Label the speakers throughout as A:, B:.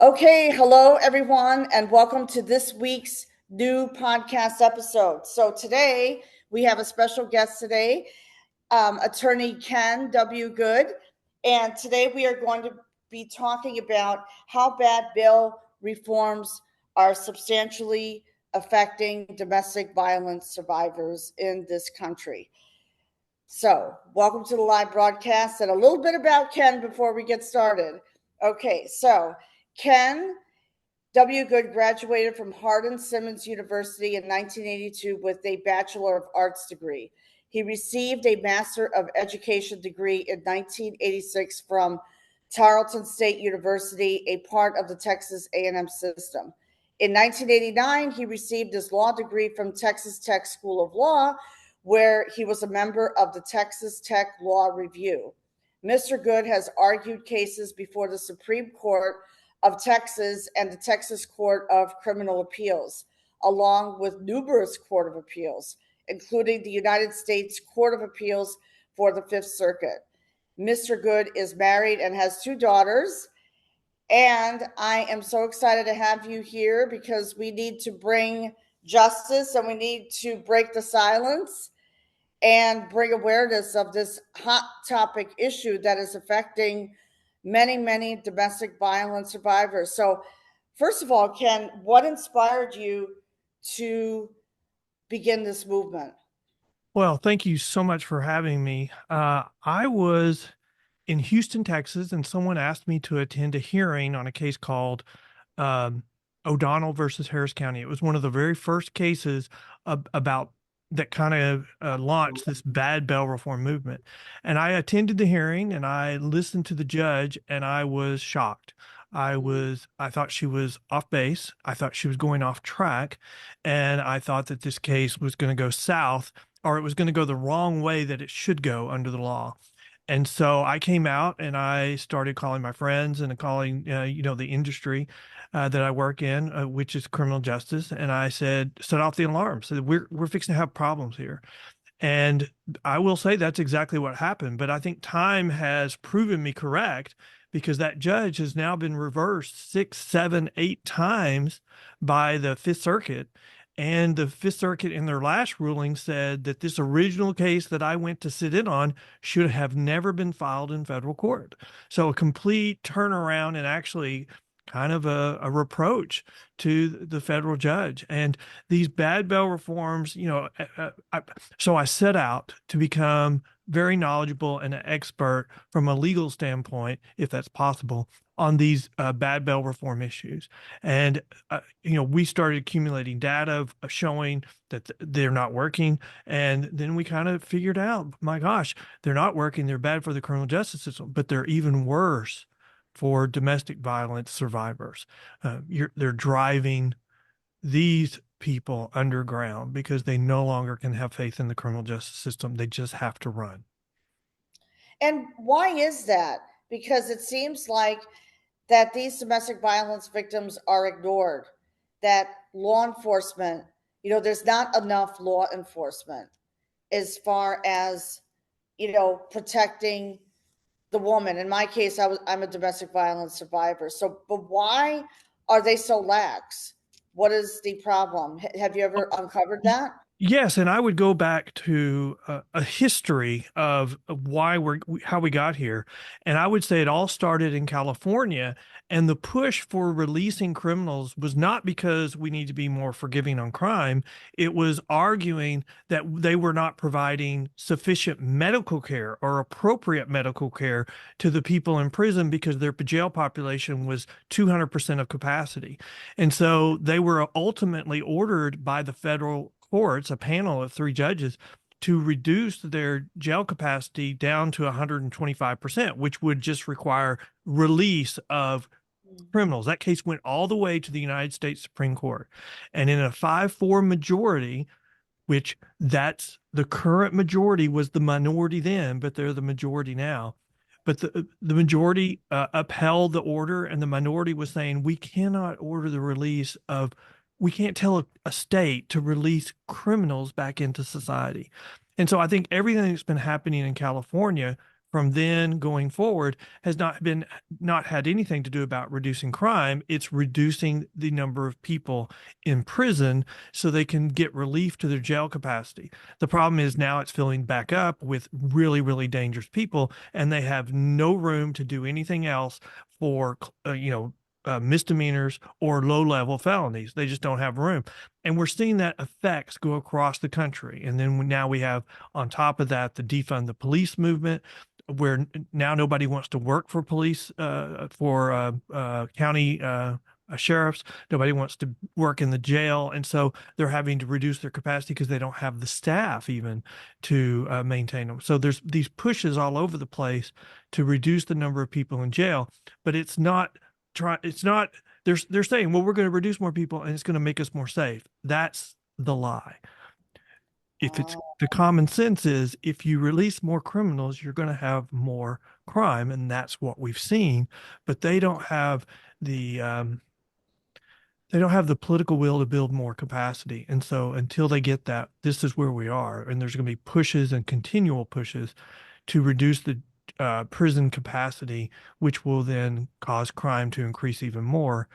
A: Okay, hello everyone, and welcome to this week's new podcast episode. So today we have a special guest today, attorney Ken W. Good, and today we are going to be talking about how bad bill reforms are substantially affecting domestic violence survivors in this country. So, welcome to the live broadcast, and a little bit about Ken before we get started. Okay, so Ken W. Good graduated from Hardin Simmons University in 1982 with a Bachelor of Arts degree. He received a Master of Education degree in 1986 from Tarleton State University, a part of the Texas A&M system. In 1989, he received his law degree from Texas Tech School of Law, where he was a member of the Texas Tech Law Review. Mr. Good has argued cases before the Supreme Court of Texas and the Texas Court of Criminal Appeals, along with numerous Court of Appeals, including the United States Court of Appeals for the Fifth Circuit. Mr. Good is married and has two daughters, and I am so excited to have you here because we need to bring justice and we need to break the silence and bring awareness of this hot topic issue that is affecting many domestic violence survivors. So, first of all, Ken, what inspired you to begin this movement?
B: Well, thank you so much for having me. I was in Houston, Texas, and someone asked me to attend a hearing on a case called um, O'Donnell versus Harris County. It was one of the very first cases about that kind of launched this bad bail reform movement. And I attended the hearing and I listened to the judge, and I was shocked. I thought she was off base. I thought she was going off track. And I thought that this case was going to go south, or it was going to go the wrong way that it should go under the law. And so I came out and I started calling my friends and calling, the industry that I work in, which is criminal justice. And I said, set off the alarm. So we're fixing to have problems here. And I will say that's exactly what happened. But I think time has proven me correct, because that judge has now been reversed 6, 7, 8 times by the Fifth Circuit. And the Fifth Circuit, in their last ruling, said that this original case that I went to sit in on should have never been filed in federal court. So a complete turnaround, and actually kind of a reproach to the federal judge. And these bad bail reforms, so I set out to become very knowledgeable and an expert from a legal standpoint, if that's possible, on these bad bail reform issues. And, we started accumulating data showing that they're not working. And then we kind of figured out, my gosh, they're not working. They're bad for the criminal justice system, but they're even worse for domestic violence survivors. They're driving these people underground because they no longer can have faith in the criminal justice system. They just have to run.
A: And why is that? Because it seems like that these domestic violence victims are ignored, that law enforcement, there's not enough law enforcement as far as, protecting the woman. In my case, I'm a domestic violence survivor. So, but why are they so lax? What is the problem? Have you ever uncovered that?
B: Yes, and I would go back to a history of why how we got here, and I would say it all started in California. And the push for releasing criminals was not because we need to be more forgiving on crime. It was arguing that they were not providing sufficient medical care or appropriate medical care to the people in prison, because their jail population was 200% of capacity. And so they were ultimately ordered by the federal courts, a panel of 3 judges, to reduce their jail capacity down to 125%, which would just require release of criminals. That case went all the way to the United States Supreme Court. And in a 5-4 majority, which that's the current majority, was the minority then, but they're the majority now. But the majority upheld the order, and the minority was saying we cannot order the release of, we can't tell a state to release criminals back into society. And so I think everything that's been happening in California from then going forward has not had anything to do about reducing crime. It's reducing the number of people in prison so they can get relief to their jail capacity. The problem is now it's filling back up with really, really dangerous people, and they have no room to do anything else for, misdemeanors or low-level felonies. They just don't have room. And we're seeing that effects go across the country. And then now we have, on top of that, the defund the police movement, where now nobody wants to work for police, county sheriffs. Nobody wants to work in the jail. And so they're having to reduce their capacity because they don't have the staff even to maintain them. So there's these pushes all over the place to reduce the number of people in jail, but it's not they're saying, well, we're going to reduce more people and it's going to make us more safe. That's the lie. If it's
A: Oh,
B: the common sense is if you release more criminals, you're going to have more crime, and that's what we've seen. But the they don't have the political will to build more capacity. And so until they get that, this is where we are. And there's going to be pushes and continual pushes to reduce the prison capacity, which will then cause crime to increase even more.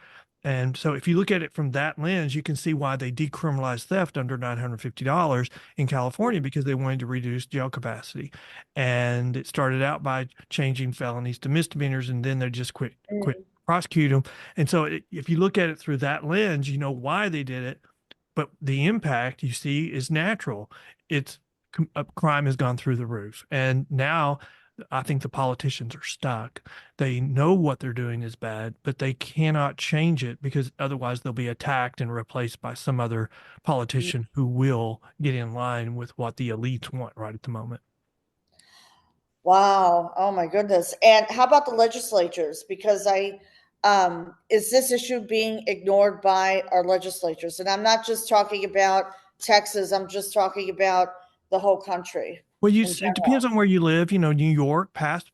B: And so if you look at it from that lens, you can see why they decriminalized theft under $950 in California, because they wanted to reduce jail capacity. And it started out by changing felonies to misdemeanors, and then they just quit
A: mm,
B: prosecute them. And so if you look at it through that lens, you know why they did it, but the impact you see is natural. It's crime has gone through the roof. And now I think the politicians are stuck. They know what they're doing is bad, but they cannot change it because otherwise they'll be attacked and replaced by some other
A: mm.
B: politician who will get in line with what the elites want right at the moment.
A: Wow. Oh my goodness. And how about the legislatures? Because is this issue being ignored by our legislatures? And I'm not just talking about Texas, I'm just talking about the whole country
B: Well,
A: in
B: it depends
A: general.
B: on where you live. New York passed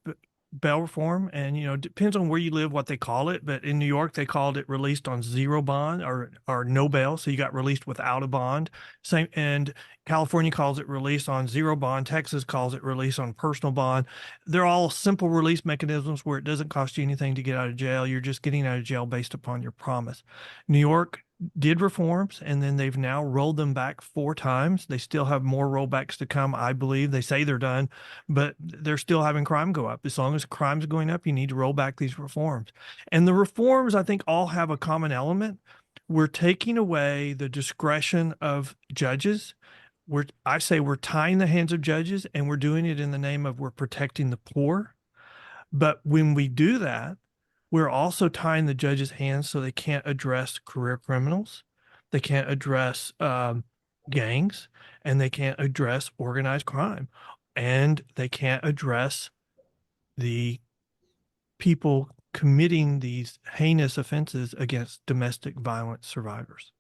B: bail reform, and depends on where you live what they call it. But in New York, they called it released on zero bond or no bail, so you got released without a bond. Same, and California calls it release on zero bond. Texas calls it release on personal bond. They're all simple release mechanisms where it doesn't cost you anything to get out of jail. You're just getting out of jail based upon your promise. New York did reforms, and then they've now rolled them back 4 times. They still have more rollbacks to come, I believe. They say they're done, but they're still having crime go up. As long as crime's going up, you need to roll back these reforms. And the reforms, I think, all have a common element. We're taking away the discretion of judges. I say we're tying the hands of judges, and we're doing it in the name of we're protecting the poor. But when we do that, we're also tying the judges' hands so they can't address career criminals, they can't address gangs, and they can't address organized crime, and they can't address the people committing these heinous offenses against domestic violence survivors.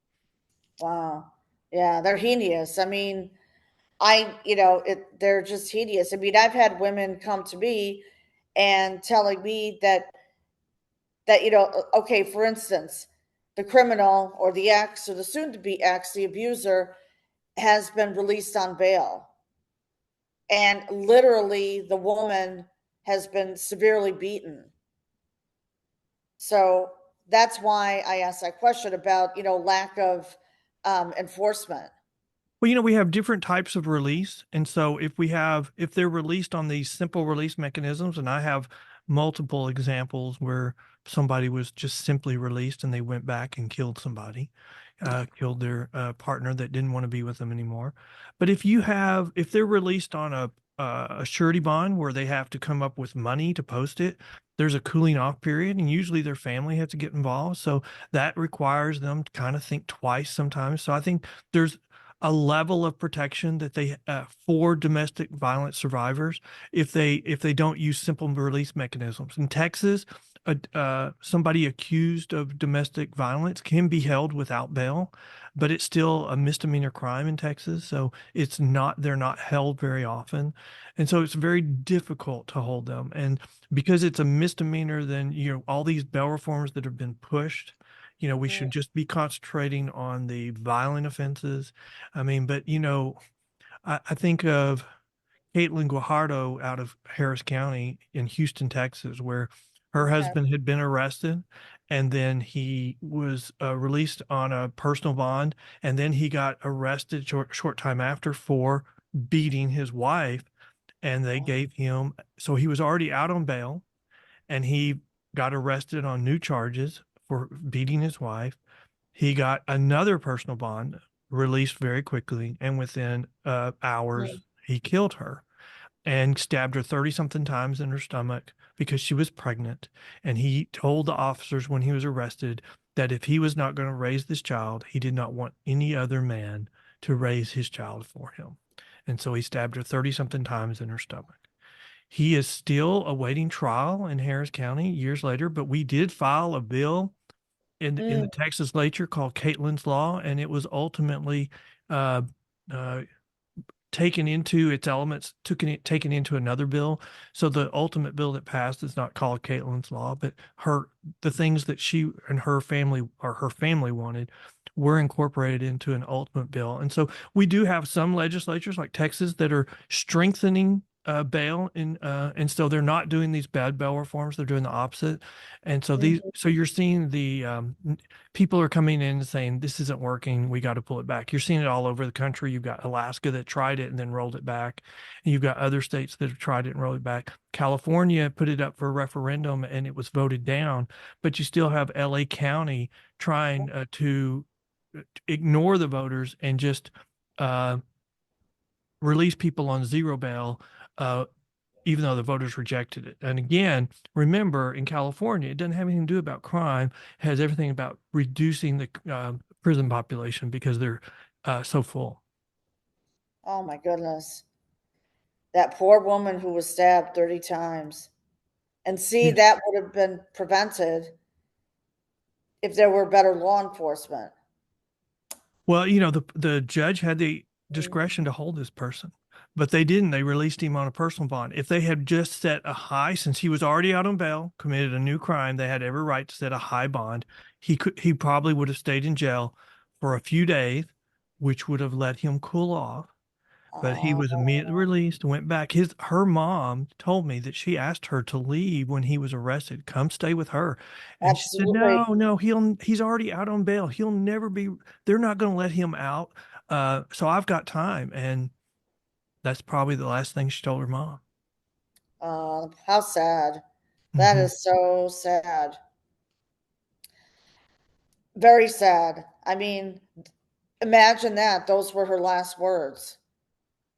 A: Wow. Yeah, they're heinous. I mean, they're just hideous. I mean, I've had women come to me and telling me that okay, for instance, the criminal or the ex or the soon to be ex, the abuser, has been released on bail. And literally, the woman has been severely beaten. So that's why I asked that question about lack of enforcement.
B: Well, we have different types of release. And so if they're released on these simple release mechanisms, and I have multiple examples where somebody was just simply released and they went back and killed somebody, killed their partner that didn't want to be with them anymore. But if they're released on a surety bond where they have to come up with money to post it, there's a cooling off period, and usually their family has to get involved. So that requires them to kind of think twice sometimes. So I think there's a level of protection that they for domestic violence survivors if they don't use simple release mechanisms. In Texas, somebody accused of domestic violence can be held without bail, but it's still a misdemeanor crime in Texas, so they're not held very often, and so it's very difficult to hold them. And because it's a misdemeanor, then all these bail reforms that have been pushed. We should just be concentrating on the violent offenses. I mean, but I think of Caitlin Guajardo out of Harris County in Houston, Texas, where her
A: Okay.
B: husband had been arrested, and then he was released on a personal bond, and then he got arrested short time after for beating his wife, and they gave him, so he was already out on bail, and he got arrested on new charges for beating his wife. He got another personal bond, released very quickly, and within hours, he killed her and stabbed her 30 something times in her stomach because she was pregnant. And he told the officers when he was arrested that if he was not going to raise this child, he did not want any other man to raise his child for him. And so he stabbed her 30 something times in her stomach. He is still awaiting trial in Harris County years later, but we did file a bill in
A: Mm.
B: the Texas legislature called Caitlin's Law, and it was ultimately uh, uh, taken into its elements, taken into another bill. So the ultimate bill that passed is not called Caitlin's Law, but the things that she and her family wanted were incorporated into an ultimate bill. And so we do have some legislatures like Texas that are strengthening bail, and so they're not doing these bad bail reforms, they're doing the opposite. And so
A: Mhm.
B: so you're seeing the people are coming in and saying this isn't working, we got to pull it back. You're seeing it all over the country. You've got Alaska that tried it and then rolled it back, and you've got other states that have tried it and rolled it back. California put it up for a referendum and it was voted down, but you still have LA County trying to ignore the voters and just uh, release people on zero bail, uh, even though the voters rejected it. And again, remember, in California, it doesn't have anything to do about crime. It has everything about reducing the prison population because they're so full.
A: Oh my goodness. That poor woman who was stabbed 30 times. And see,
B: Yeah.
A: that would have been prevented if there were better law enforcement.
B: Well, you know, the judge had the
A: Mm.
B: discretion to hold this person, but they didn't. They released him on a personal bond. If they had just set a high, since he was already out on bail, committed a new crime, they had every right to set a high bond. He probably would have stayed in jail for a few days, which would have let him cool off. But he was immediately
A: Oh,
B: released and went back. Her mom told me that she asked her to leave when he was arrested. Come stay with her. And she said,
A: absolutely.
B: no, he's already out on bail. He'll never be, they're not going to let him out. So I've got time. And that's probably the last thing she told her mom.
A: How sad. That
B: Hmm.
A: is so sad. Very sad. I mean, imagine that. Those were her last words.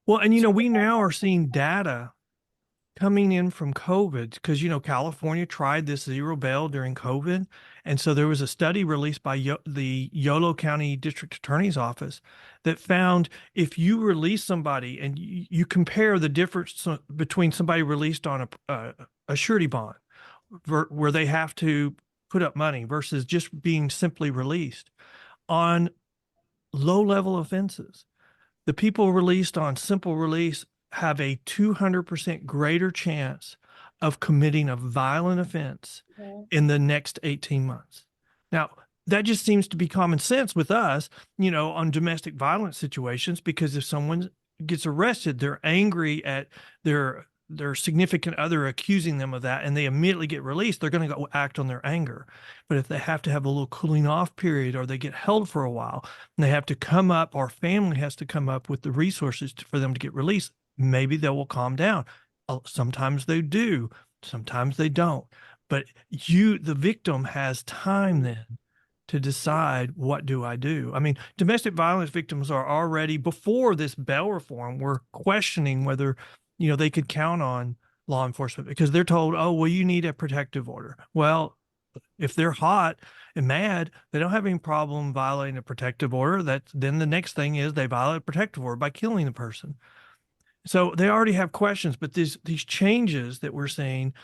B: Well, and you know, we now are seeing data coming in from COVID because you know California tried this zero bail during COVID, and so there was a study released by the Yolo County District Attorney's Office that found if you release somebody and you compare the difference between somebody released on a surety bond where they have to put up money versus just being simply released on low level offenses, the people released on simple release have a 200% greater chance of committing a violent offense
A: Mhm.
B: in the next 18 months. Now, that just seems to be common sense with us, you know, on domestic violence situations, because if someone gets arrested, they're angry at their significant other accusing them of that and they immediately get released, they're going to go act on their anger. But if they have to have a little cooling off period or they get held for a while and they have to come up, our family has to come up with the resources for them to get released, maybe they will calm down. Sometimes they do, sometimes they don't. But the victim, has time then to decide, what do I do? I mean, domestic violence victims are already, before this bail reform, were questioning whether, you know, they could count on law enforcement because they're told, oh, well, you need a protective order. Well, if they're hot and mad, they don't have any problem violating a protective order. That then the next thing is they violate a protective order by killing the person. So they already have questions, but these changes that we're seeing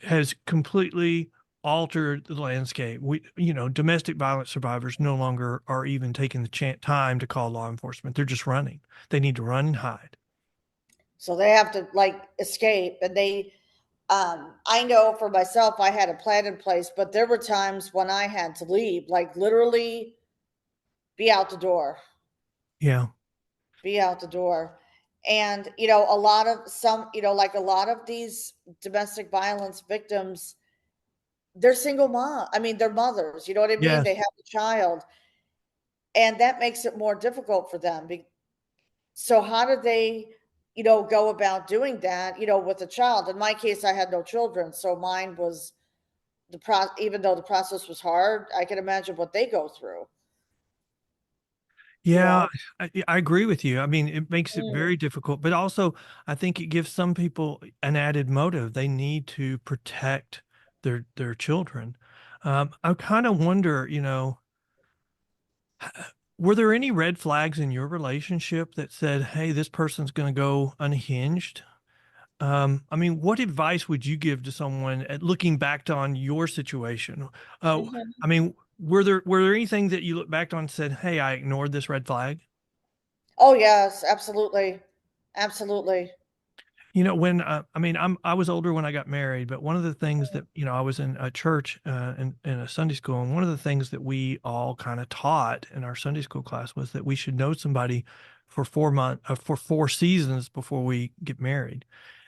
B: has completely altered the landscape. We, you know, domestic violence survivors no longer are even taking the time to call law enforcement. They're just running. They need to run and hide.
A: So they have to like escape. And I know for myself, I had a plan in place, but there were times when I had to leave, like literally be out the door,
B: Yeah.
A: be out the door. And, a lot of some, like a lot of these domestic violence victims, they're single mom. I mean, they're mothers, you know what I mean? They
B: Yes.
A: have a child, and that makes it more difficult for them. So how do they, go about doing that, with a child? In my case, I had no children, so mine was even though the process was hard, I can imagine what they go through, you
B: Yeah,
A: know.
B: I agree with you. I mean, it makes it
A: Mm.
B: very difficult, but also I think it gives some people an added motive. They need to protect their children. I kind of wonder, were there any red flags in your relationship that said, "Hey, this person's going to go unhinged"? I mean, what advice would you give to someone at looking back on your situation?
A: Mhm.
B: I mean, were there anything that you look back on and said, "Hey, I ignored this red flag"?
A: Oh yes, absolutely, absolutely.
B: When I mean, I was older when I got married, but one of the things that I was in a church in a Sunday school, and one of the things that we all kind of taught in our Sunday school class was that we should know somebody for 4 months, for 4 seasons before we get married,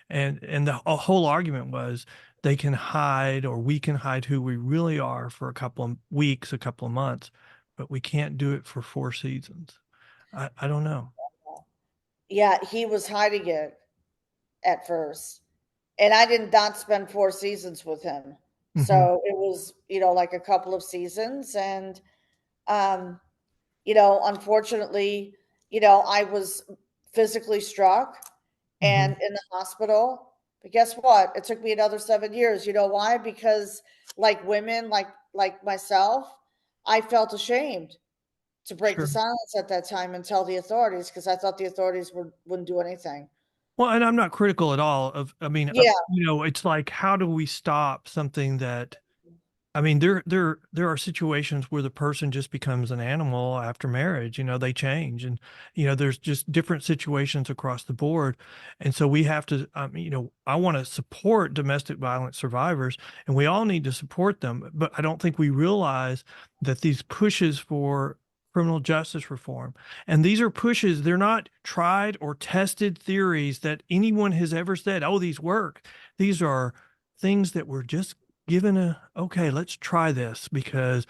B: and the whole argument was they can hide or we can hide who we really are for a couple of weeks, a couple of months, but we can't do it for 4 seasons. I don't know.
A: Yeah, he was hiding it at first, and I did not spend 4 seasons with him.
B: Hmm.
A: So it was, like a couple of seasons, and um, unfortunately, I was physically struck
B: Hmm.
A: and in the hospital. But guess what? It took me another 7 years. You know why? Because like women, like myself, I felt ashamed to break the
B: Sure.
A: silence at that time and tell the authorities because I thought the authorities wouldn't do anything.
B: Well, and I'm not critical at all of, I mean,
A: Yeah.
B: it's like, how do we stop something that, I mean, there are situations where the person just becomes an animal after marriage. They change, and there's just different situations across the board, and so we have to. I want to support domestic violence survivors, and we all need to support them. But I don't think we realize that these pushes for criminal justice reform, and these are pushes. They're not tried or tested theories that anyone has ever said, "Oh, these work." These are things that were just given a okay, let's try this because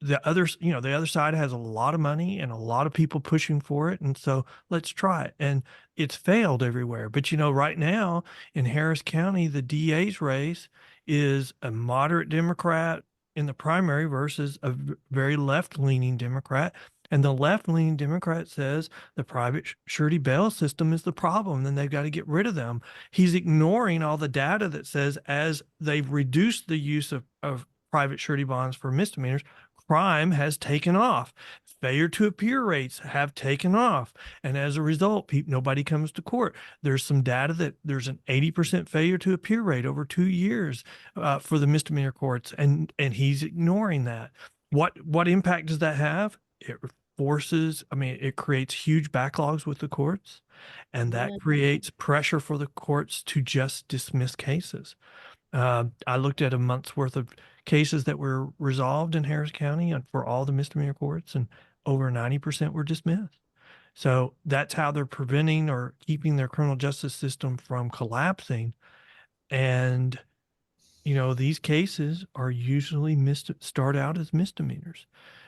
B: the other side has a lot of money and a lot of people pushing for it, and so let's try it. And it's failed everywhere. But right now in Harris County, the DA's race is a moderate Democrat in the primary versus a very left-leaning Democrat. And the left-leaning Democrat says the private surety bail system is the problem, then they've got to get rid of them. He's ignoring all the data that says as they've reduced the use of private surety bonds for misdemeanors, crime has taken off. Failure to appear rates have taken off. And as a result, nobody comes to court. There's some data that there's an 80% failure to appear rate over 2 years for the misdemeanor courts. And he's ignoring that. What impact does that have? It creates huge backlogs with the courts, and that
A: Mhm.
B: creates pressure for the courts to just dismiss cases. I looked at a month's worth of cases that were resolved in Harris County for all the misdemeanor courts, and over 90% were dismissed. So that's how they're preventing or keeping their criminal justice system from collapsing. And these cases are usually start out as misdemeanors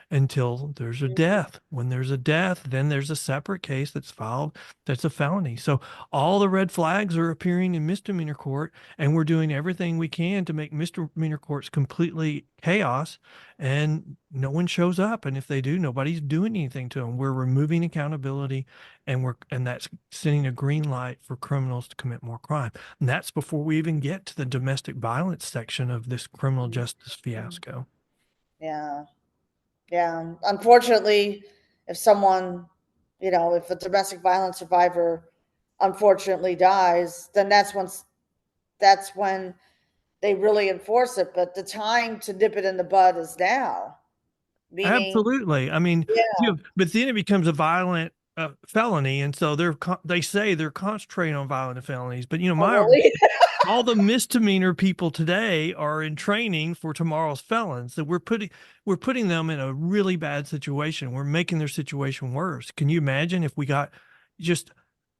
B: until there's a death. When there's a death, then there's a separate case that's filed that's a felony. So all the red flags are appearing in misdemeanor court, and we're doing everything we can to make misdemeanor courts completely chaos, and no one shows up. And if they do, nobody's doing anything to them. We're removing accountability, and that's sending a green light for criminals to commit more crime. And that's before we even get to the domestic violence section of this criminal justice
A: Mhm.
B: fiasco.
A: Yeah. Yeah. Unfortunately, if someone, if a domestic violence survivor unfortunately dies, then that's when they really enforce it. But the time to nip it in the bud is now. Meaning,
B: Absolutely. I mean,
A: yeah.
B: but then it becomes a violent felony, and so they say they're concentrating on violent felonies. But
A: Oh,
B: my
A: really?
B: all the misdemeanor people today are in training for tomorrow's felons. That we're putting them in a really bad situation. We're making their situation worse. Can you imagine if we got just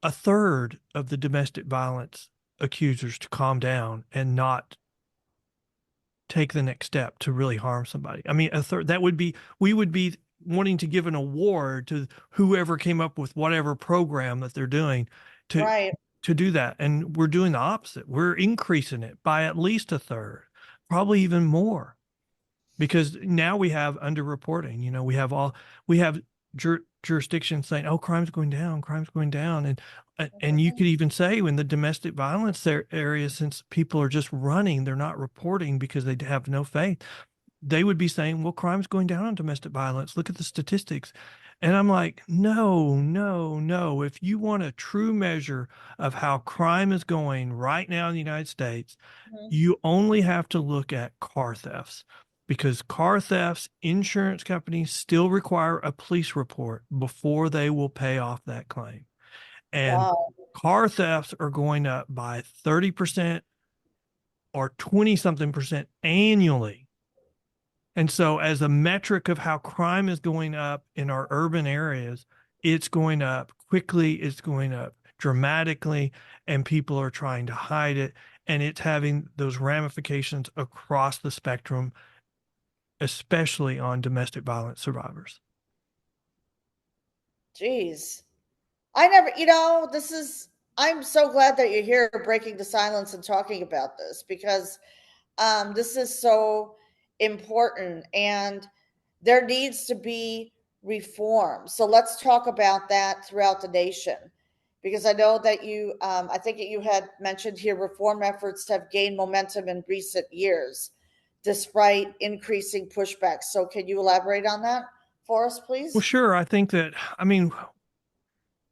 B: a third of the domestic violence accusers to calm down and not take the next step to really harm somebody. I mean, a third, that would be, we would be wanting to give an award to whoever came up with whatever program that they're doing to
A: Right.
B: to do that. And we're doing the opposite. We're increasing it by at least a third, probably even more, because now we have underreporting. We have jurisdictions saying, "Oh, crime's going down," and you
A: Mhm.
B: could even say in the domestic violence area, since people are just running, they're not reporting because they have no faith. They would be saying, "Well, crime's going down on domestic violence. Look at the statistics." And I'm like, no, no, no. If you want a true measure of how crime is going right now in the United States,
A: Mhm.
B: you only have to look at car thefts, because car thefts, insurance companies still require a police report before they will pay off that claim. And
A: Wow.
B: car thefts are going up by 30% or 20 something percent annually. And so, as a metric of how crime is going up in our urban areas, it's going up quickly, it's going up dramatically, and people are trying to hide it. And it's having those ramifications across the spectrum, especially on domestic violence survivors.
A: Jeez. I never, this is, I'm so glad that you're here breaking the silence and talking about this because this is so important and there needs to be reform. So let's talk about that throughout the nation because I know that I think that you had mentioned here reform efforts have gained momentum in recent years despite increasing pushback. So can you elaborate on that for us,
B: Well,
A: please?
B: sure. I think that, I mean,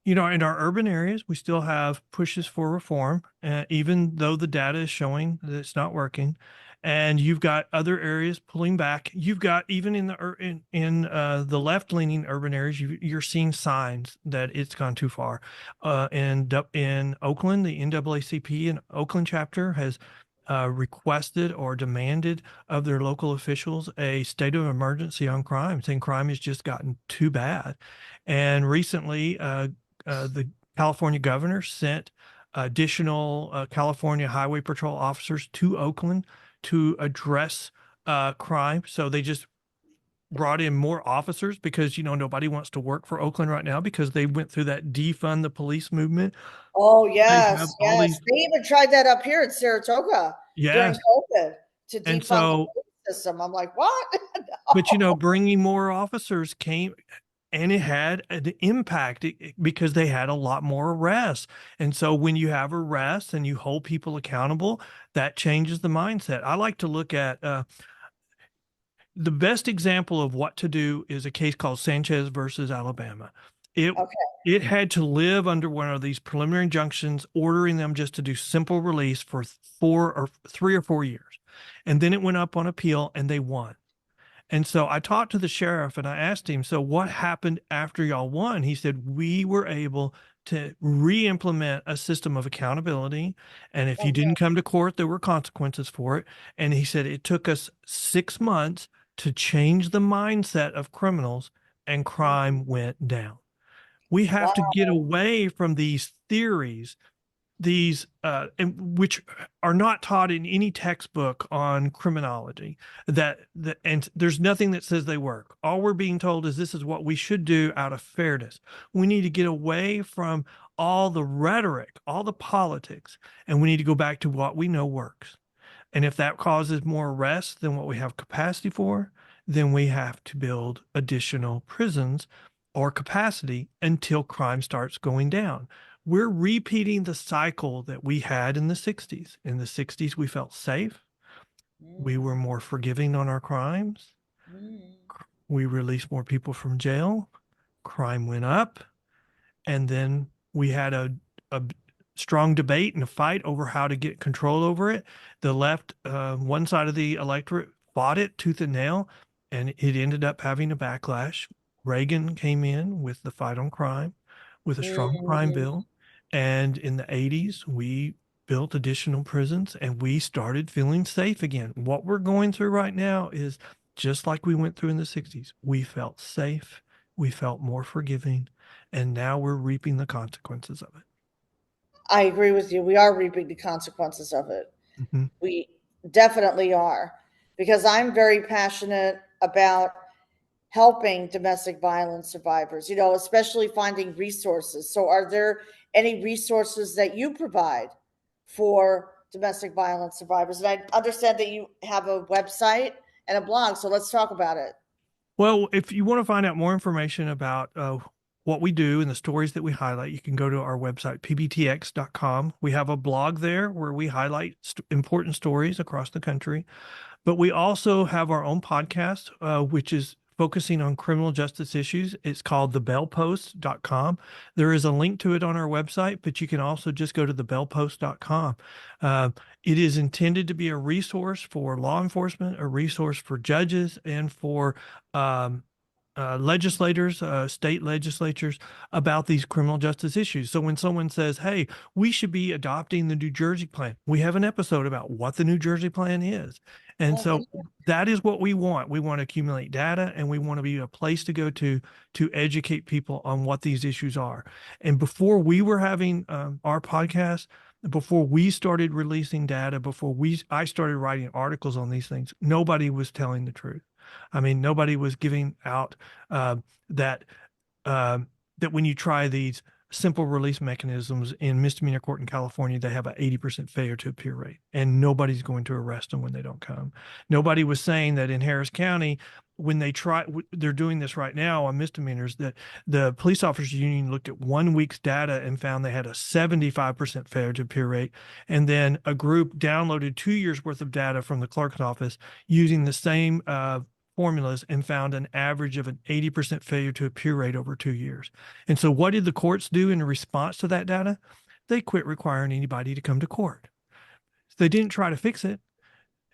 B: in our urban areas, we still have pushes for reform, even though the data is showing that it's not working. And you've got other areas pulling back. You've got even in the left leaning urban areas, you're seeing signs that it's gone too far. In Oakland, the NAACP in Oakland chapter has requested or demanded of their local officials a state of emergency on crime, saying crime has just gotten too bad. And recently, the California governor sent additional California Highway Patrol officers to Oakland to address crime. So they just brought in more officers because nobody wants to work for Oakland right now because they went through that defund the police movement.
A: Oh,
B: They have
A: yes,
B: all
A: yes.
B: these,
A: They even tried that up here in Saratoga during
B: yes.
A: COVID to
B: And
A: defund the
B: so,
A: police system. I'm like, what?
B: but
A: No.
B: bringing more officers came, and it had an impact because they had a lot more arrests. And so when you have arrests and you hold people accountable, that changes the mindset. I like to look at the best example of what to do is a case called Sanchez versus Alabama. It
A: Okay.
B: it had to live under one of these preliminary injunctions, ordering them just to do simple release for 3 or 4 years. And then it went up on appeal and they won. And so I talked to the sheriff and I asked him, so what happened after y'all won? He said, we were able to re-implement a system of accountability. And if you didn't
A: Mhm.
B: come to court, there were consequences for it. And he said it took us 6 months to change the mindset of criminals, and
A: Mhm.
B: crime went down. We have to
A: Wow.
B: get away from these theories, which are not taught in any textbook on criminology, and there's nothing that says they work. All we're being told is this is what we should do out of fairness. We need to get away from all the rhetoric, all the politics, and we need to go back to what we know works. And if that causes more arrests than what we have capacity for, then we have to build additional prisons or capacity until crime starts going down. We're repeating the cycle that we had in the 60s. In the 60s, we felt safe. We were
A: Mm.
B: more forgiving on our crimes.
A: Mm.
B: We released more people from jail. Crime went up. And then we had a strong debate and a fight over how to get control over it. The left, one side of the electorate fought it tooth and nail, and it ended up having a backlash. Reagan came in with the fight on crime, with a strong crime
A: Mm.
B: bill. And in the 80s, we built additional prisons and we started feeling safe again. What we're going through right now is just like we went through in the 60s. We felt safe, we felt more forgiving, and now we're reaping the consequences of it.
A: I agree with you. We are reaping the consequences of it.
B: Mhm.
A: We definitely are, because I'm very passionate about helping domestic violence survivors, especially finding resources. So, are there any resources that you provide for domestic violence survivors? And I understand that you have a website and a blog. So, let's talk about it.
B: Well, if you want to find out more information about what we do and the stories that we highlight, you can go to our website, pbtx.com. We have a blog there where we highlight important stories across the country. But we also have our own podcast, which is focusing on criminal justice issues. It's called thebellpost.com. There is a link to it on our website, but you can also just go to thebellpost.com. Uh, it is intended to be a resource for law enforcement, a resource for judges, and for um, legislators, state legislatures about these criminal justice issues. So when someone says, hey, we should be adopting the New Jersey plan, we have an episode about what the New Jersey plan is. And
A: Oh,
B: so
A: thank you.
B: that is what we want. We want to accumulate data and we want to be a place to go to educate people on what these issues are. And before we were having our podcast, before we started releasing data, I started writing articles on these things, nobody was telling the truth. I mean, nobody was giving out uh, that um, that when you try these simple release mechanisms in misdemeanor court in California, they have an 80% failure to appear rate, and nobody's going to arrest them when they don't come. Nobody was saying that in Harris County, when they're doing this right now on misdemeanors, that the police officers union looked at 1 week's data and found they had a 75% failure to appear rate. And then a group downloaded 2 years worth of data from the clerk's office using the same formulas and found an average of an 80% failure to appear rate over 2 years. And so, what did the courts do in response to that data? They quit requiring anybody to come to court. They didn't try to fix it,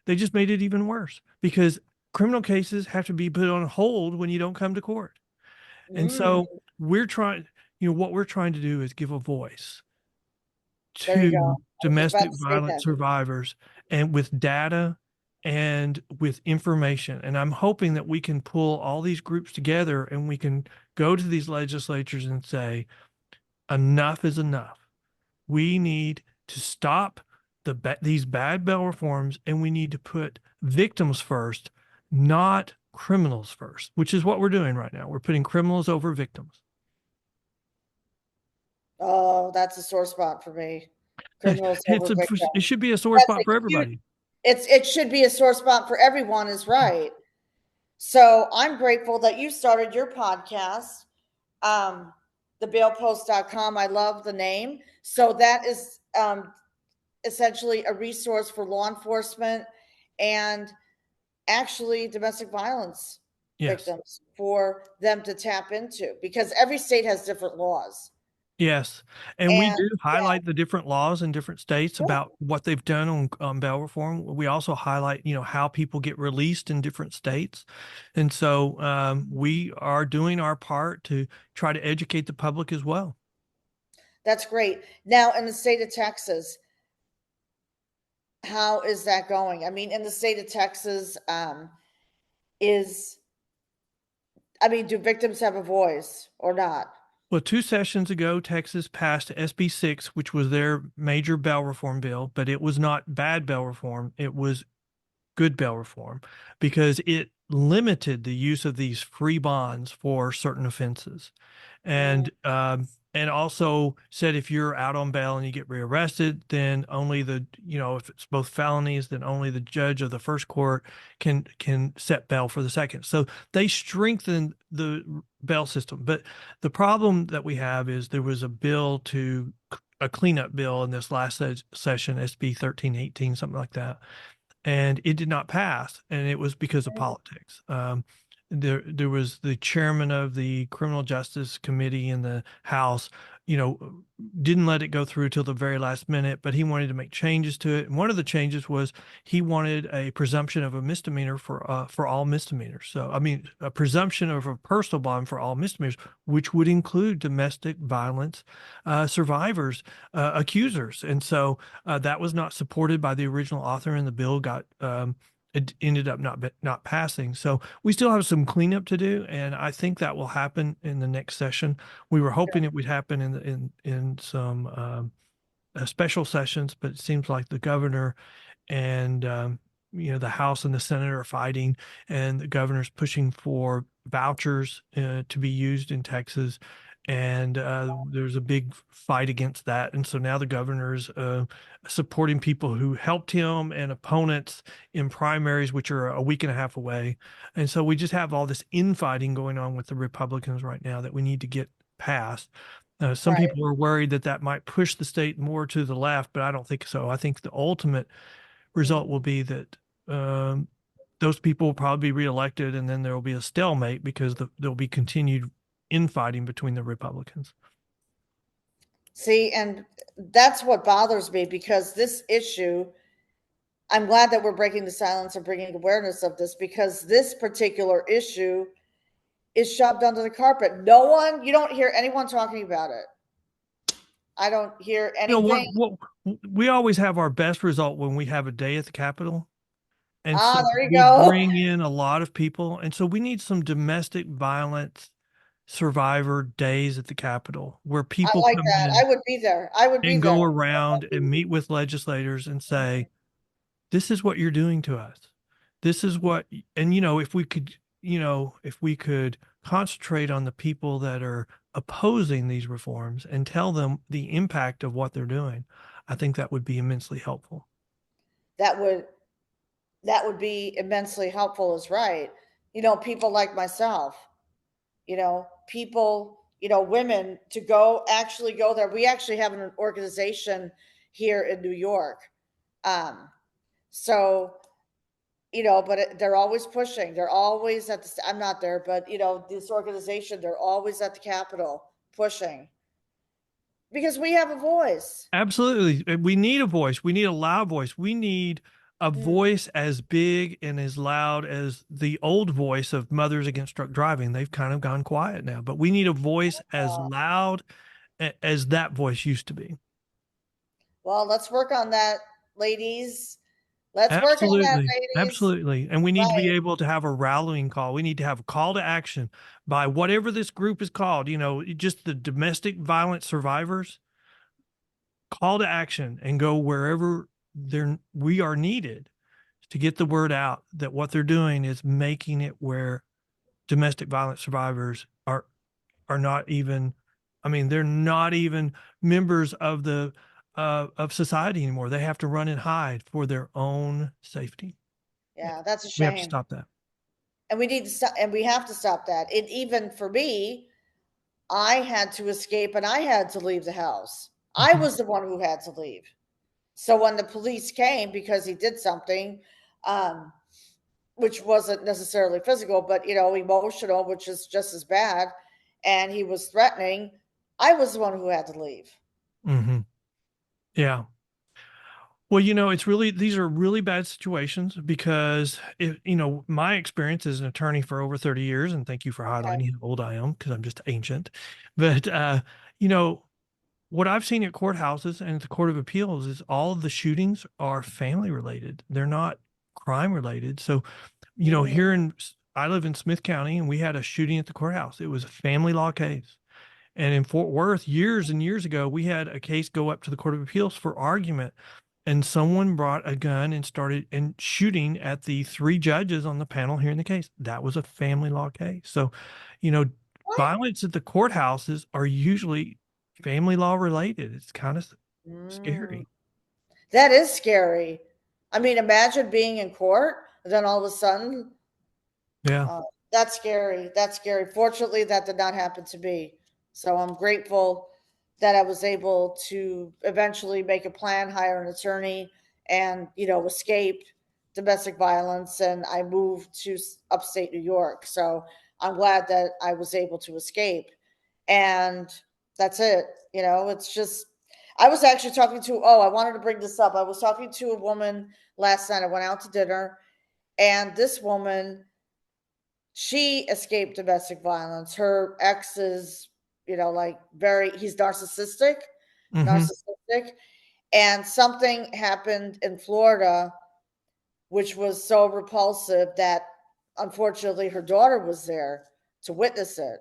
B: they just made it even worse because criminal cases have to be put on hold when you don't come to court. And
A: Mm,
B: so, what we're trying to do is give a voice
A: there you go.
B: to
A: I was just about
B: domestic
A: to say
B: violence
A: that.
B: survivors and with data and with information. And I'm hoping that we can pull all these groups together and we can go to these legislatures and say, enough is enough. We need to stop these bad bail reforms and we need to put victims first, not criminals first, which is what we're doing right now. We're putting criminals over victims.
A: Oh, that's a sore spot for me. Criminals over
B: It
A: victims.
B: should be a sore
A: That's
B: spot
A: a
B: for
A: huge.
B: everybody.
A: It should be a sore spot for everyone. Is right. So I'm grateful that you started your podcast, um, thebailpost.com. I love the name. So that is essentially a resource for law enforcement and actually domestic violence
B: Yes.
A: victims for them to tap into, because every state has different laws.
B: Yes. And we
A: And
B: do
A: yeah,
B: highlight the different laws in different states
A: good.
B: about what they've done on bail reform. We also highlight, how people get released in different states. And so we are doing our part to try to educate the public as well.
A: That's great. Now, in the state of Texas, how is that going? I mean, in the state of Texas, is do victims have a voice or not?
B: Well, 2 sessions ago, Texas passed SB 6, which was their major bail reform bill, but it was not bad bail reform. It was good bail reform because it limited the use of these free bonds for certain offenses,
A: Mm,
B: and also said if you're out on bail and you get rearrested, then only if it's both felonies, then only the judge of the first court can set bail for the second. So they strengthened the bail system. But the problem that we have is there was a cleanup bill in this last session, SB 1318, something like that, and it did not pass, and it was because of politics. There was the chairman of the Criminal Justice Committee in the House, didn't let it go through till the very last minute, but he wanted to make changes to it. And one of the changes was he wanted a presumption of a misdemeanor for all misdemeanors. So, I mean, a presumption of a personal bond for all misdemeanors, which would include domestic violence survivors, accusers. And so that was not supported by the original author, and the bill it ended up not passing. So we still have some cleanup to do, and I think that will happen in the next session. We were hoping it would happen in some special sessions, but it seems like the governor and the House and the Senate are fighting, and the governor's pushing for vouchers to be used in Texas, and there's a big fight against that, and so now the governor's supporting people who helped him and opponents in primaries, which are a week and a half away, and so we just have all this infighting going on with the Republicans right now that we need to get past. Some
A: Right.
B: people are worried that that might push the state more to the left, but I don't think so. I think the ultimate result will be that um, those people will probably be reelected, and then there will be a stalemate because there'll be continued infighting between the Republicans.
A: See, and that's what bothers me because this issue, I'm glad that we're breaking the silence and bringing awareness of this because this particular issue is shoved under the carpet. No one, you don't hear anyone talking about it. I don't hear
B: You know
A: anything.
B: what we always have our best result when we have a day at the Capitol. And
A: Ah,
B: so
A: there you
B: we
A: go.
B: bring in a lot of people. And so we need some domestic violence survivor days at the Capitol where
A: I
B: people
A: like
B: come
A: that.
B: in
A: I would be there. I would be
B: and
A: there.
B: go around and meet with legislators and say, this is what you're doing to us. This is what, and if we could, if we could concentrate on the people that are opposing these reforms and tell them the impact of what they're doing, I think that would be immensely helpful.
A: That would that would be immensely helpful is right. People like myself, people, women to go actually go there. We actually have an organization here in New York. Um, so, but they're always pushing. They're always at the, I'm not there, but, this organization, they're always at the Capitol pushing because we have a voice.
B: Absolutely. We need a voice. We need a loud voice. We need a
A: Mm,
B: voice as big and as loud as the old voice of Mothers Against Drunk Driving. They've kind of gone quiet now, but we need a voice as loud as that voice used to be.
A: well, let's work on that, ladies. Let's work on that,
B: Absolutely.
A: ladies.
B: Absolutely. And we need to be
A: Right.
B: able to have a rallying call. We need to have a call to action by whatever this group is called, just the domestic violence survivors. Call to action and go wherever we are needed to get the word out that what they're doing is making it where domestic violence survivors are not even, I mean, they're not even members of the of society anymore. They have to run and hide for their own safety.
A: Yeah, that's a
B: We have to
A: shame.
B: stop that.
A: And we need to stop, and we have to stop that. It even for me, I had to escape and I had to leave the house. I
B: Mhm.
A: was the one who had to leave. So when the police came because he did something, um, which wasn't necessarily physical, but emotional, which is just as bad, and he was threatening, I was the one who had to leave.
B: Mhm. Yeah. Well, it's really, these are really bad situations because my experience as an attorney for over 30 years, and thank you for
A: Okay.
B: highlighting how old I am because I'm just ancient. But, you know, what I've seen at courthouses and at the Court of Appeals is all of the shootings are family related. They're not crime related. So,
A: Mm,
B: I live in Smith County and we had a shooting at the courthouse. It was a family law case. And in Fort Worth, years and years ago, we had a case go up to the Court of Appeals for argument. And someone brought a gun and started and shooting at the three judges on the panel hearing the case. That was a family law case. So, you know,
A: what?
B: violence at the courthouses are usually family law related. It's kind of
A: Mm,
B: scary.
A: that is scary. I mean, imagine being in court, and then all of a sudden,
B: Yeah.
A: uh, that's scary. That's scary. Fortunately, that did not happen to me. So I'm grateful that I was able to eventually make a plan, hire an attorney, and escape domestic violence. And I moved to upstate New York. So I'm glad that I was able to escape. And that's it. It's just I was actually talking to, oh, I wanted to bring this up. I was talking to a woman last night. I went out to dinner, and this woman, she escaped domestic violence. Her ex is, like he's
B: Hmm.
A: narcissistic. And something happened in Florida, which was so repulsive that unfortunately her daughter was there to witness it.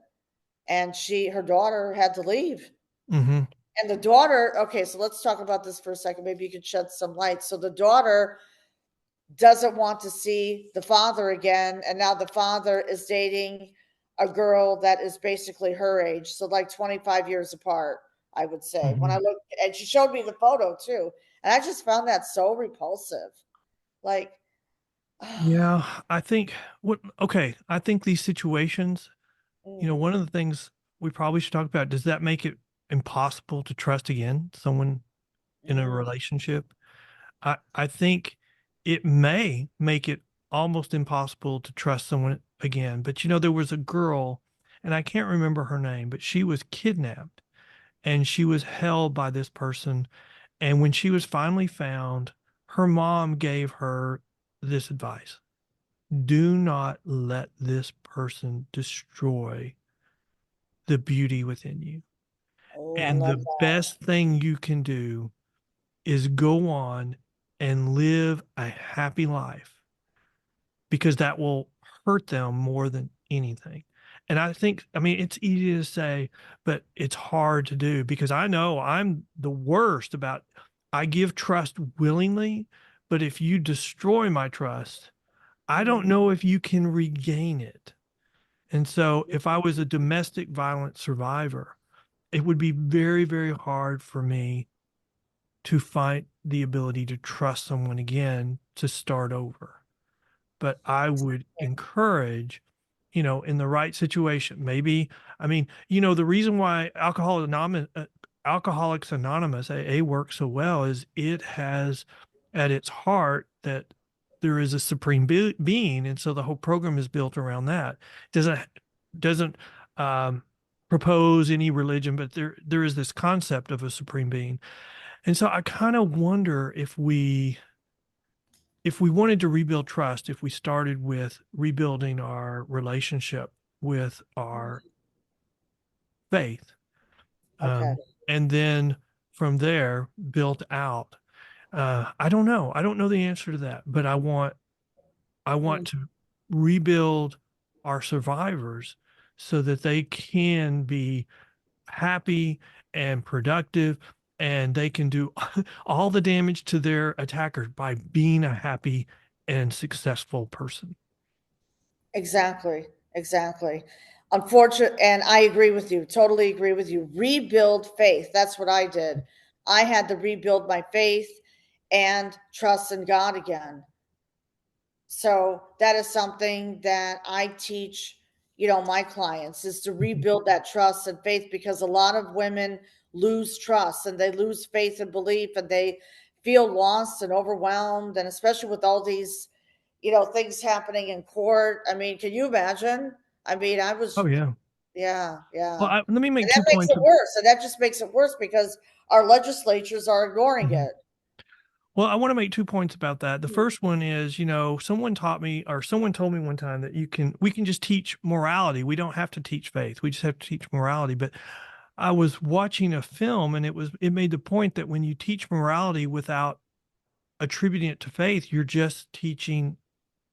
A: And her daughter had to leave.
B: Hmm.
A: And the daughter, okay, so let's talk about this for a second. Maybe you could shed some light. So the daughter doesn't want to see the father again. And now the father is dating a girl that is basically her age. So like 25 years apart, I would say. When I
B: Mhm.
A: looked, and she showed me the photo too. And I just found that so repulsive. Like,
B: Yeah, I think okay, I think these situations,
A: mm,
B: one of the things we probably should talk about, does that make it impossible to trust again someone in a
A: mm,
B: relationship? I think it may make it almost impossible to trust someone again. But there was a girl, and I can't remember her name, but she was kidnapped and she was held by this person. And when she was finally found, her mom gave her this advice: do not let this person destroy the beauty within you.
A: oh, I
B: And
A: love
B: the
A: that.
B: best thing you can do is go on and live a happy life, because that will hurt them more than anything. And I think, I mean, it's easy to say, but it's hard to do, because I know I'm the worst about, I give trust willingly, but if you destroy my trust, I don't
A: Mm,
B: know if you can regain it. And so if I was a domestic violence survivor, it would be very, very hard for me to find the ability to trust someone again to start over. But I would encourage, in the right situation, maybe, I mean, the reason why Alcoholics Anonymous, AA, works so well is it has at its heart that there is a supreme being. And so the whole program is built around that. Doesn't um, propose any religion, but there is this concept of a supreme being. And so I kind of wonder if we wanted to rebuild trust, if we started with rebuilding our relationship with our faith,
A: okay.
B: and then from there built out. I don't know. I don't know the answer to that, but I want
A: Mm,
B: to rebuild our survivors so that they can be happy and productive, and they can do all the damage to their attackers by being a happy and successful person.
A: exactly. Exactly. Unfortunate, and I agree with you. Totally agree with you. Rebuild faith. That's what I did. I had to rebuild my faith and trust in God again. So that is something that I teach, my clients, is to
B: Mhm.
A: rebuild that trust and faith, because a lot of women lose trust and they lose faith and belief, and they feel lost and overwhelmed, and especially with all these, things happening in court. I mean, can you imagine? I mean, I
B: Oh
A: was,
B: yeah.
A: yeah, yeah.
B: Well, let me
A: And
B: make
A: that
B: two
A: makes
B: points.
A: it worse. And that just makes it worse because our legislatures are ignoring
B: Mhm.
A: it.
B: Well, I want to make 2 points about that. The first one is, someone taught me, or someone told me one time, that we can just teach morality. We don't have to teach faith. We just have to teach morality. But I was watching a film, and it made the point that when you teach morality without attributing it to faith, you're just teaching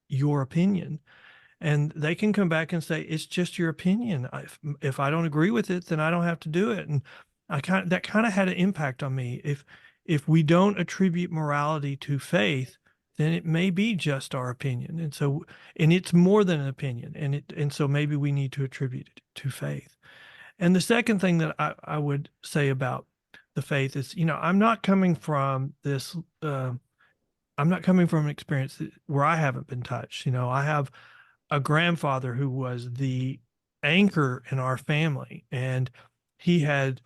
B: your opinion. And they can come back and say, it's just your opinion. If I don't agree with it, then I don't have to do it. And that kind of had an impact on me. If we don't attribute morality to faith, then it may be just our opinion. And it's more than an opinion. And so maybe we need to attribute it to faith. And the second thing that I would say about the faith is, I'm not coming from an experience where I haven't been touched. I have a grandfather who was the anchor in our family, and he had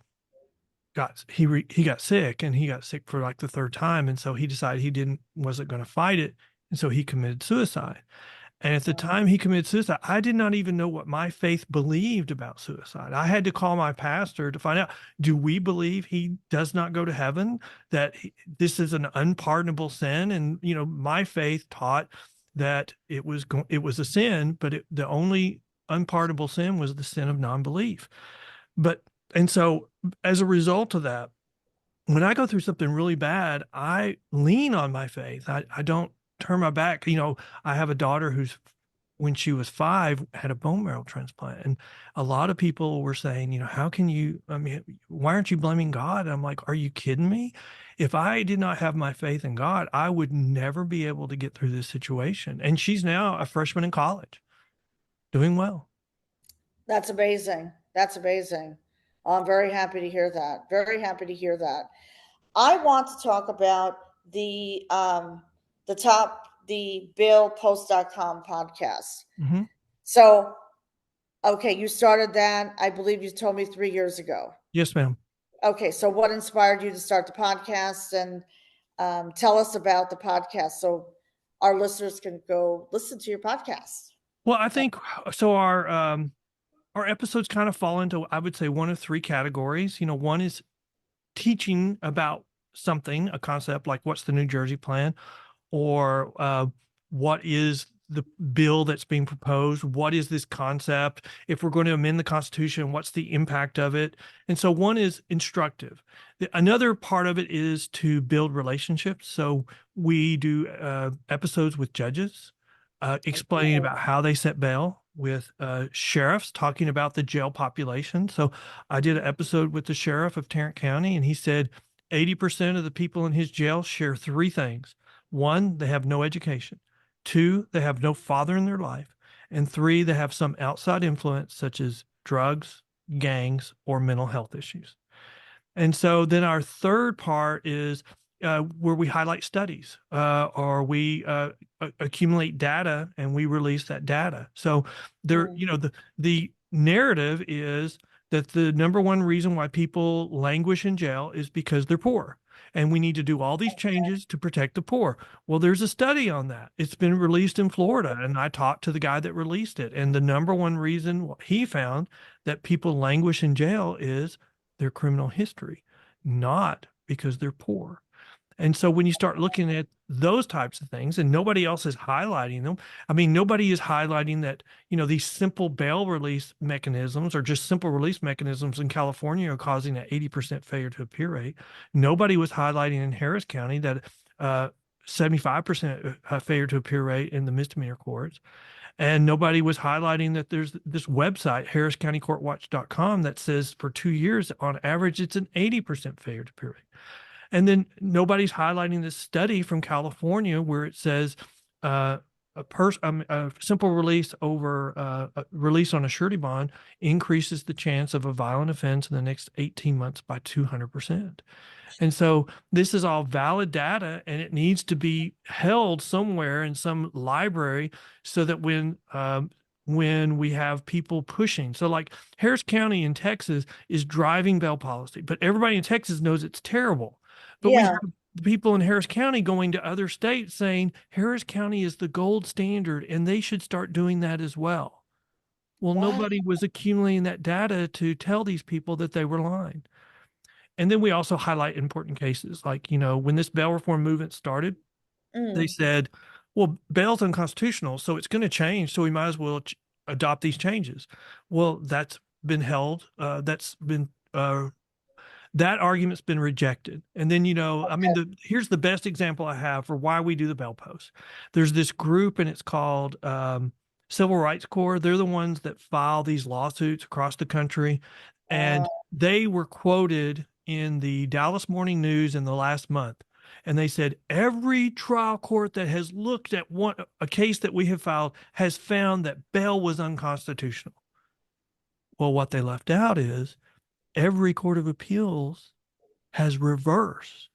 B: he got sick, and he got sick for like the third time, and so he decided he didn't wasn't going to fight it, and so he committed suicide. And at the time he committed suicide, I did not even know what my faith believed about suicide. I had to call my pastor to find out, do we believe he does not go to heaven, that this is an unpardonable sin? And, my faith taught that it was a sin, but the only unpardonable sin was the sin of non-belief. But, and so as a result of that, when I go through something really bad, I lean on my faith. I don't turn my back. I have a daughter who's when she was 5, had a bone marrow transplant. And a lot of people were saying, how can you, I mean, why aren't you blaming God? And I'm like, are you kidding me? If I did not have my faith in God, I would never be able to get through this situation. And she's now a freshman in college, doing well.
A: That's amazing. That's amazing. I'm very happy to hear that. Very happy to hear that. I want to talk about the billpost.com podcast.
B: Hmm.
A: So, okay, you started that, I believe you told me 3 years ago.
B: Yes, ma'am.
A: Okay, so what inspired you to start the podcast, and tell us about the podcast so our listeners can go listen to your podcast.
B: Well, I think so. Our episodes kind of fall into, I would say, one of three categories. One is teaching about something, a concept like what's the New Jersey plan, or what is the bill that's being proposed? What is this concept? If we're going to amend the Constitution, what's the impact of it? And so one is instructive. Another part of it is to build relationships. So we do episodes with judges explaining about how they set bail, with sheriffs talking about the jail population. So I did an episode with the sheriff of Tarrant County, and he said 80% of the people in his jail share three things. One, they have no education. Two, they have no father in their life. And three, they have some outside influence, such as drugs, gangs, or mental health issues. And so then our third part is where we highlight studies, or we accumulate data and we release that data. So there,
A: Mm.
B: the narrative is that the number one reason why people languish in jail is because they're poor. And we need to do all these changes to protect the poor. Well, there's a study on that. It's been released in Florida, and I talked to the guy that released it. And the number one reason he found that people languish in jail is their criminal history, not because they're poor. And so when you start looking at those types of things, and nobody else is highlighting them, I mean, nobody is highlighting that, these simple bail release mechanisms, or just simple release mechanisms in California, are causing an 80% failure to appear rate. Nobody was highlighting in Harris County that 75% failure to appear rate in the misdemeanor courts. And nobody was highlighting that there's this website, harriscountycourtwatch.com, that says for 2 years, on average, it's an 80% failure to appear rate. And then nobody's highlighting this study from California where it says a simple release over a release on a surety bond increases the chance of a violent offense in the next 18 months by 200%. And so this is all valid data, and it needs to be held somewhere in some library so that when we have people pushing. So like Harris County in Texas is driving bail policy, but everybody in Texas knows it's terrible. But we
A: Yeah.
B: have people in Harris County going to other states saying Harris County is the gold standard and they should start doing that as well. Well,
A: Wow.
B: nobody was accumulating that data to tell these people that they were lying. And then we also highlight important cases. Like, when this bail reform movement started, they
A: Mm.
B: said, well, bail's unconstitutional, so it's going to change. So we might as well adopt these changes. Well, that's been held. That argument's been rejected. And then, I mean, here's the best example I have for why we do the bail post. There's this group, and it's called Civil Rights Corps. They're the ones that file these lawsuits across the country.
A: Uh,
B: And they were quoted in the Dallas Morning News in the last month. And they said every trial court that has looked at a case that we have filed has found that bail was unconstitutional. Well, what they left out is every court of appeals has reversed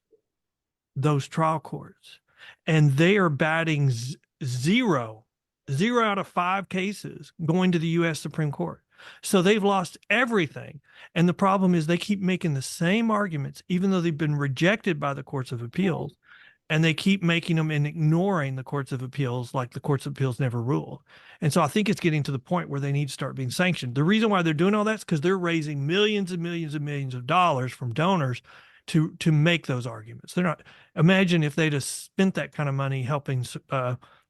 B: those trial courts, and they are batting zero, 0 out of 5 cases going to the U.S. Supreme Court. So they've lost everything. And the problem is they keep making the same arguments, even though they've been rejected by the courts of appeals, and they keep making them and ignoring the courts of appeals like the courts of appeals never ruled. And so I think it's getting to the point where they need to start being sanctioned. The reason why they're doing all that is because they're raising millions and millions and millions of dollars from donors to make those arguments. They're not. Imagine if they'd have spent that kind of money helping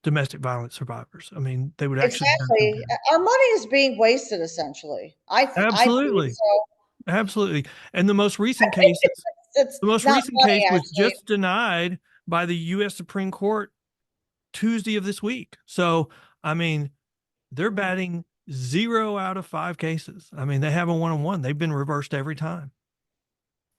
B: domestic violence survivors. I mean, they would actually have some
A: exactly.
B: good.
A: Our money is being wasted, essentially. I believe
B: Absolutely,
A: so.
B: absolutely. And
A: I think it's
B: the most
A: not
B: recent
A: money,
B: case was
A: actually.
B: just denied by the U.S. Supreme Court Tuesday of this week. So, I mean, they're batting 0 out of 5 cases. I mean, they have a 1-on-1. They've been reversed every time.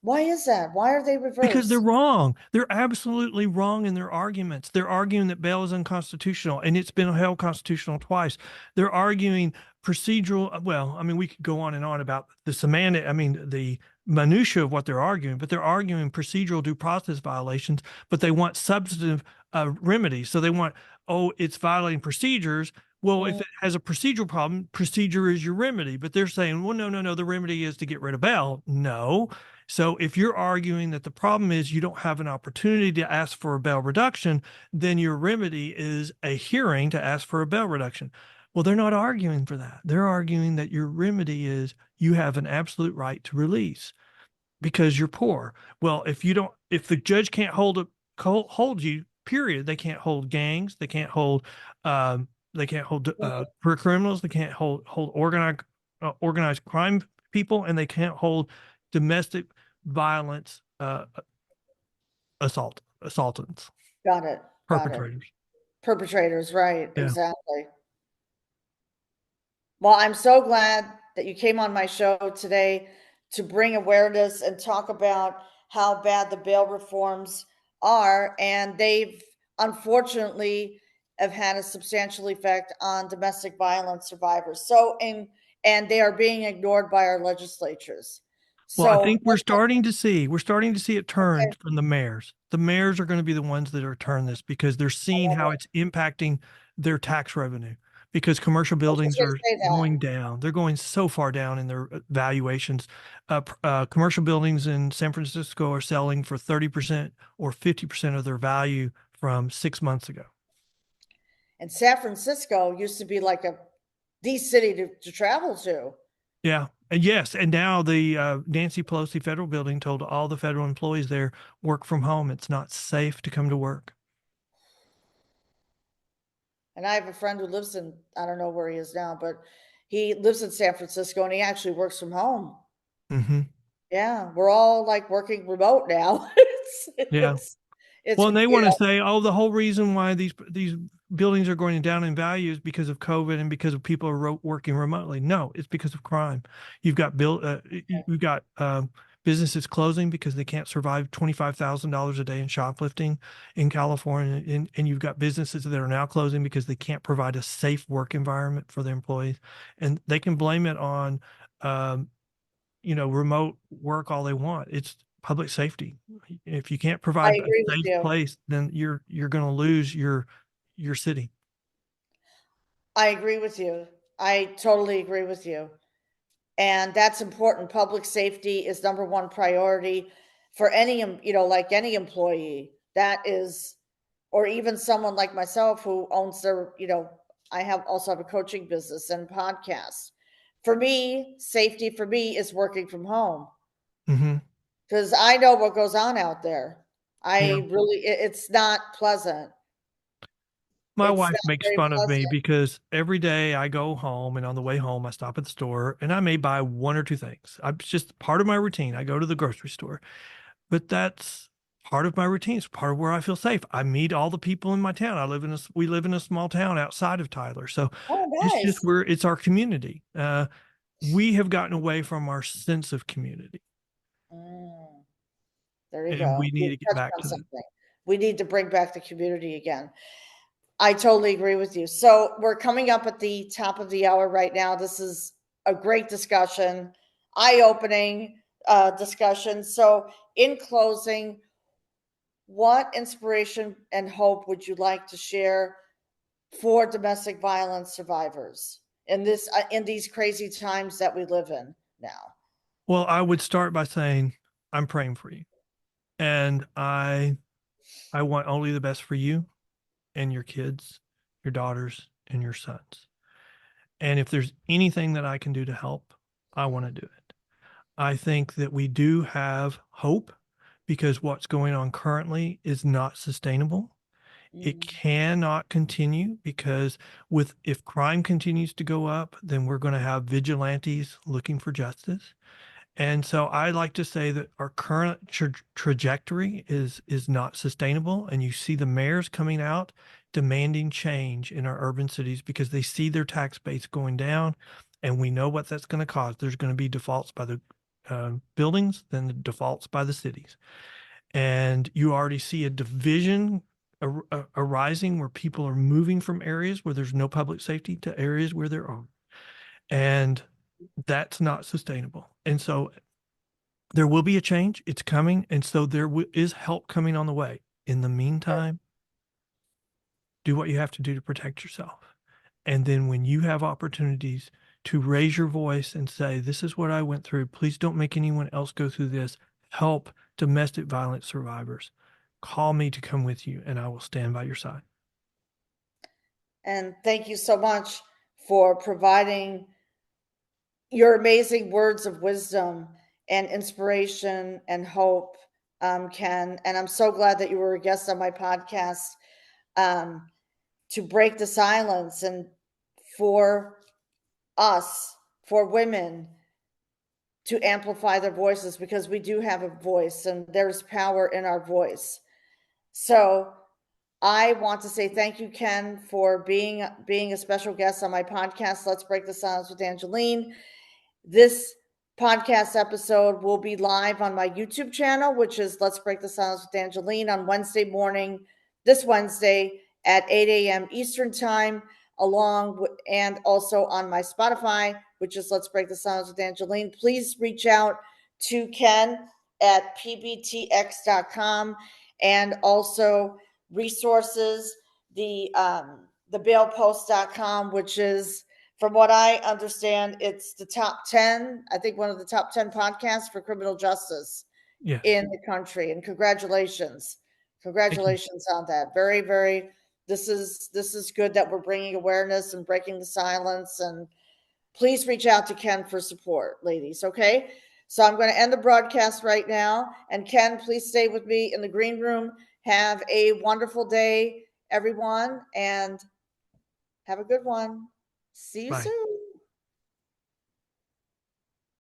A: Why is that? Why are they
B: Because they're
A: reversed?
B: wrong. They're absolutely wrong in their arguments. They're arguing that bail is unconstitutional, and it's been held constitutional twice. They're arguing procedural. Well, I mean, we could go on and on about the semantic, I mean, the minutia of what they're arguing, but they're arguing procedural due process violations, but they want substantive remedies. So they want, oh, it's violating procedures. Well, if
A: Mm,
B: it has a procedural problem, procedure is your remedy. But they're saying, well, no, no, no, the remedy is to get rid of bail. No, so if you're arguing that the problem is you don't have an opportunity to ask for a bail reduction, then your remedy is a hearing to ask for a bail reduction. Well, they're not arguing for that. They're arguing that your remedy is you have an absolute right to release because you're poor. Well, if the judge can't hold you, period, they can't hold gangs, they can't hold
A: mm.
B: career criminals, they can't hold organized crime people, and they can't hold domestic violence assaultants,
A: Got it. Got it.
B: perpetrators.
A: Perpetrators, right,
B: Yeah.
A: exactly. Well, I'm so glad that you came on my show today to bring awareness and talk about how bad the bail reforms are. And they've unfortunately have had a substantial effect on domestic violence survivors. And they are being ignored by our legislatures.
B: Well, I
A: So,
B: think we're starting to see it turn
A: okay,
B: from the mayors. The mayors are going to be the ones that are turn this because they're
A: I
B: seeing
A: love
B: how
A: it.
B: it's impacting their tax revenue because commercial
A: I was just
B: buildings
A: going to
B: are
A: say that.
B: going down. They're going so far down in their valuations. Commercial buildings in San Francisco are selling for 30% or 50% of their value from 6 months ago.
A: And San Francisco used to be like the city to travel to.
B: Yeah. And yes. And now the Nancy Pelosi federal building told all the federal employees there work from home. It's not safe to come to work.
A: And I have a friend who lives in, I don't know where he is now, but he lives in San Francisco and he actually works from home.
B: Hmm.
A: Yeah, we're all like working remote now.
B: Yeah.
A: It's
B: Well, and they
A: you
B: want to
A: know,
B: say, oh, the whole reason why these buildings are going down in value is because of COVID and because of people are working remotely. No, it's because of crime. You've got businesses closing because they can't survive $25,000 a day in shoplifting in California, and you've got businesses that are now closing because they can't provide a safe work environment for their employees, and they can blame it on um, remote work all they want. It's public safety. If you can't
A: I
B: provide a
A: agree with
B: safe
A: you.
B: place, then you're going to lose your city.
A: I agree with you. I totally agree with you. And that's important. Public safety is number one priority for any, like any employee. That is, or even someone like myself who owns I have a coaching business and podcast. For me, safety for me is working from home
B: Hmm.
A: because I know what goes on out there.
B: Yeah.
A: It's not pleasant.
B: My
A: It's
B: wife
A: not
B: makes
A: very
B: fun of me
A: pleasant.
B: because every day I go home and on the way home I stop at the store and I may buy one or two things. It's just part of my routine. I go to the grocery store, but that's part of my routine. It's part of where I feel safe. I meet all the people in my town. We live in a small town outside of Tyler. So
A: Oh,
B: it's just
A: nice.
B: where it's our community. We have gotten away from our sense of community
A: Mm, there you
B: and
A: go.
B: we need
A: You
B: to get
A: touched
B: back
A: on
B: to that.
A: something. We need to bring back the community again. I totally agree with you. So we're coming up at the top of the hour right now. This is a great discussion, eye-opening discussion. So, in closing, what inspiration and hope would you like to share for domestic violence survivors in these crazy times that we live in now?
B: Well, I would start by saying I'm praying for you. And I want only the best for you and your kids, your daughters, and your sons. And if there's anything that I can do to help, I want to do it. I think that we do have hope because what's going on currently is not sustainable. It
A: Mm.
B: cannot continue because if crime continues to go up, then we're going to have vigilantes looking for justice. And so I like to say that our current trajectory is not sustainable. And you see the mayors coming out demanding change in our urban cities because they see their tax base going down, and we know what that's going to cause. There's going to be defaults by the buildings, then the defaults by the cities. And you already see a division arising where people are moving from areas where there's no public safety to areas where there are. And that's not sustainable. And so there will be a change. It's coming. And so there is help coming on the way. In the meantime, do what you have to do to protect yourself. And then when you have opportunities to raise your voice and say, this is what I went through, please don't make anyone else go through this. Help domestic violence survivors. Call me to come with you, and I will stand by your side.
A: And thank you so much for providing your amazing words of wisdom and inspiration and hope, Ken. And I'm so glad that you were a guest on my podcast, to break the silence and for us, for women, to amplify their voices, because we do have a voice and there's power in our voice. So I want to say thank you, Ken, for being a special guest on my podcast, Let's Break the Silence with Angeline. This podcast episode will be live on my YouTube channel, which is Let's Break the Silence with Angeline, on Wednesday morning, this Wednesday at 8 a.m. Eastern Time, and also on my Spotify, which is Let's Break the Silence with Angeline. Please reach out to Ken at pbtx.com, and also resources, the bailpost.com, which is, from what I understand, it's the top 10, I think one of the top 10 podcasts for criminal justice
B: Yes.
A: in the country. And congratulations. Congratulations on that. Very, very, this is good that we're bringing awareness and breaking the silence. And please reach out to Ken for support, ladies. Okay. So I'm going to end the broadcast right now. And Ken, please stay with me in the green room. Have a wonderful day, everyone, and have a good one. See you
B: Bye.
A: soon.